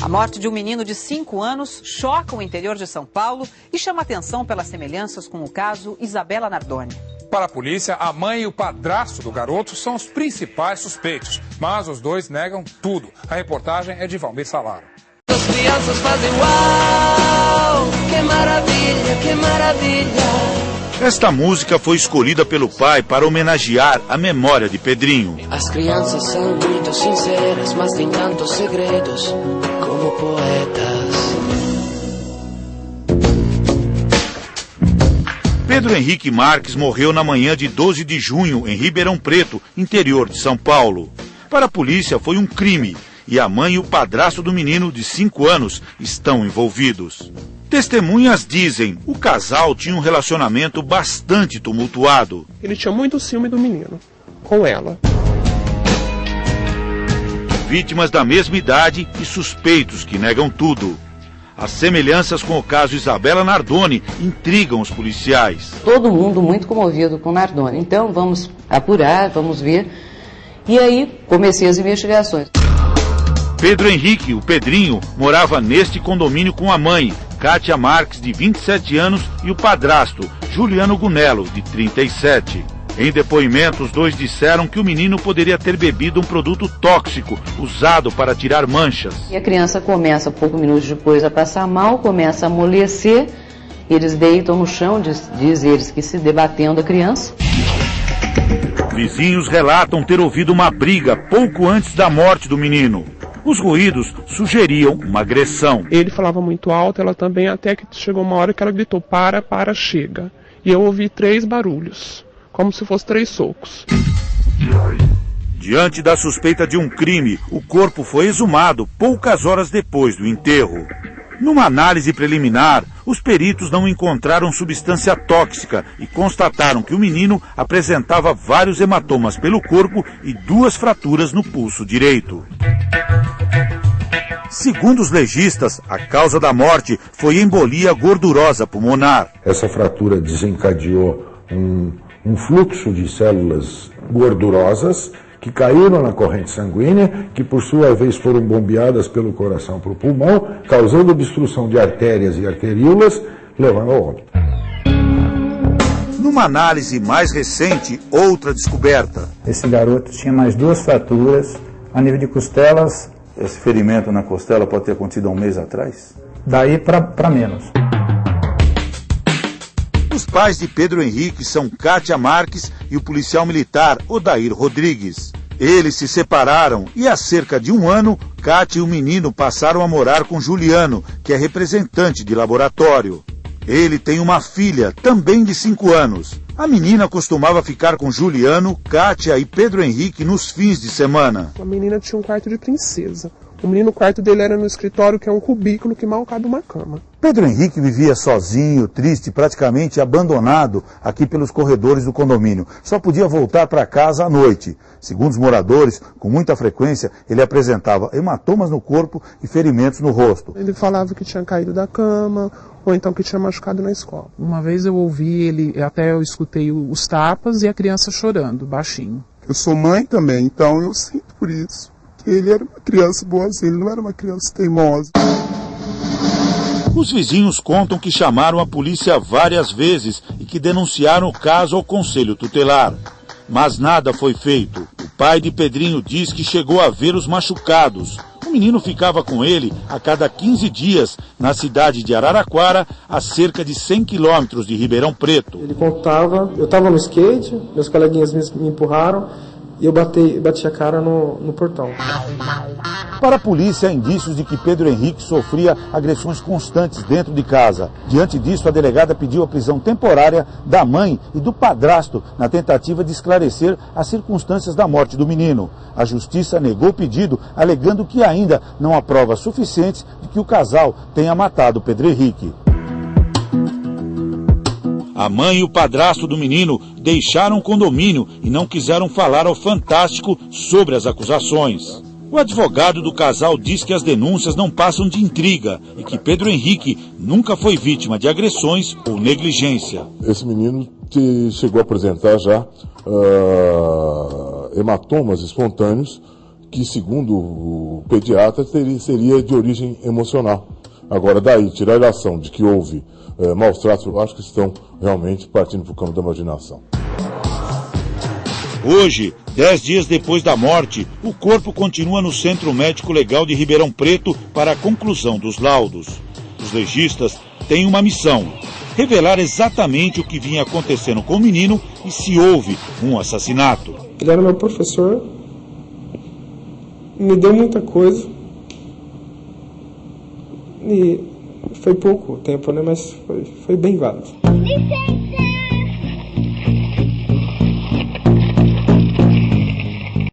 A morte de um menino de 5 anos choca o interior de São Paulo e chama atenção pelas semelhanças com o caso Isabela Nardoni. Para a polícia, a mãe e o padrasto do garoto são os principais suspeitos, mas os dois negam tudo. A reportagem é de Valmir Salaro. As crianças fazem uau, que maravilha, que maravilha. Esta música foi escolhida pelo pai para homenagear a memória de Pedrinho. As crianças são muito sinceras, mas têm tantos segredos como poetas. Pedro Henrique Marques morreu na manhã de 12 de junho em Ribeirão Preto, interior de São Paulo. Para a polícia foi um crime e a mãe e o padrasto do menino de 5 anos estão envolvidos. Testemunhas dizem que o casal tinha um relacionamento bastante tumultuado. Ele tinha muito ciúme do menino, com ela. Vítimas da mesma idade e suspeitos que negam tudo. As semelhanças com o caso Isabela Nardoni intrigam os policiais. Todo mundo muito comovido com Nardoni. Então vamos apurar, vamos ver. E aí comecei as investigações. Pedro Henrique, o Pedrinho, morava neste condomínio com a mãe, Kátia Marques, de 27 anos, e o padrasto, Juliano Gunello, de 37. Em depoimento, os dois disseram que o menino poderia ter bebido um produto tóxico usado para tirar manchas. E a criança começa, poucos minutos depois, a passar mal, começa a amolecer, eles deitam no chão, diz eles que se debatendo a criança. Vizinhos relatam ter ouvido uma briga pouco antes da morte do menino. Os ruídos sugeriam uma agressão. Ele falava muito alto, ela também, até que chegou uma hora que ela gritou, para, chega. E eu ouvi 3 barulhos, como se fossem 3 socos. Diante da suspeita de um crime, o corpo foi exumado poucas horas depois do enterro. Numa análise preliminar, os peritos não encontraram substância tóxica e constataram que o menino apresentava vários hematomas pelo corpo e 2 fraturas no pulso direito. Segundo os legistas, a causa da morte foi embolia gordurosa pulmonar. Essa fratura desencadeou um fluxo de células gordurosas que caíram na corrente sanguínea, que por sua vez foram bombeadas pelo coração para o pulmão, causando obstrução de artérias e arteríolas, levando ao óbito. Numa análise mais recente, outra descoberta. Esse garoto tinha mais 2 fraturas a nível de costelas. Esse ferimento na costela pode ter acontecido há um mês atrás? Daí para menos. Os pais de Pedro Henrique são Kátia Marques e o policial militar Odair Rodrigues. Eles se separaram e há cerca de 1 ano, Kátia e o menino passaram a morar com Juliano, que é representante de laboratório. Ele tem uma filha, também de 5 anos. A menina costumava ficar com Juliano, Kátia e Pedro Henrique nos fins de semana. A menina tinha um quarto de princesa. O menino, o quarto dele era no escritório, que é um cubículo que mal cabe uma cama. Pedro Henrique vivia sozinho, triste, praticamente abandonado aqui pelos corredores do condomínio. Só podia voltar para casa à noite. Segundo os moradores, com muita frequência, ele apresentava hematomas no corpo e ferimentos no rosto. Ele falava que tinha caído da cama, ou então que tinha machucado na escola. Uma vez eu ouvi ele, até eu escutei os tapas e a criança chorando, baixinho. Eu sou mãe também, então eu sinto por isso. Que ele era uma criança boazinha, ele não era uma criança teimosa. Os vizinhos contam que chamaram a polícia várias vezes e que denunciaram o caso ao conselho tutelar. Mas nada foi feito. O pai de Pedrinho diz que chegou a ver os machucados. O menino ficava com ele a cada 15 dias na cidade de Araraquara, a cerca de 100 quilômetros de Ribeirão Preto. Ele contava, eu estava no skate, meus coleguinhas me empurraram e eu bati a cara no portão. Para a polícia, há indícios de que Pedro Henrique sofria agressões constantes dentro de casa. Diante disso, a delegada pediu a prisão temporária da mãe e do padrasto na tentativa de esclarecer as circunstâncias da morte do menino. A justiça negou o pedido, alegando que ainda não há provas suficientes de que o casal tenha matado Pedro Henrique. A mãe e o padrasto do menino deixaram o condomínio e não quiseram falar ao Fantástico sobre as acusações. O advogado do casal diz que as denúncias não passam de intriga e que Pedro Henrique nunca foi vítima de agressões ou negligência. Esse menino chegou a apresentar já hematomas espontâneos que, segundo o pediatra, seria de origem emocional. Agora, daí, tirar a ilação de que houve maus tratos, eu acho que estão realmente partindo para o campo da imaginação. Hoje, 10 dias depois da morte, o corpo continua no Centro Médico Legal de Ribeirão Preto para a conclusão dos laudos. Os legistas têm uma missão: revelar exatamente o que vinha acontecendo com o menino e se houve um assassinato. Ele era meu professor, me deu muita coisa e foi pouco tempo, né? Mas foi bem válido.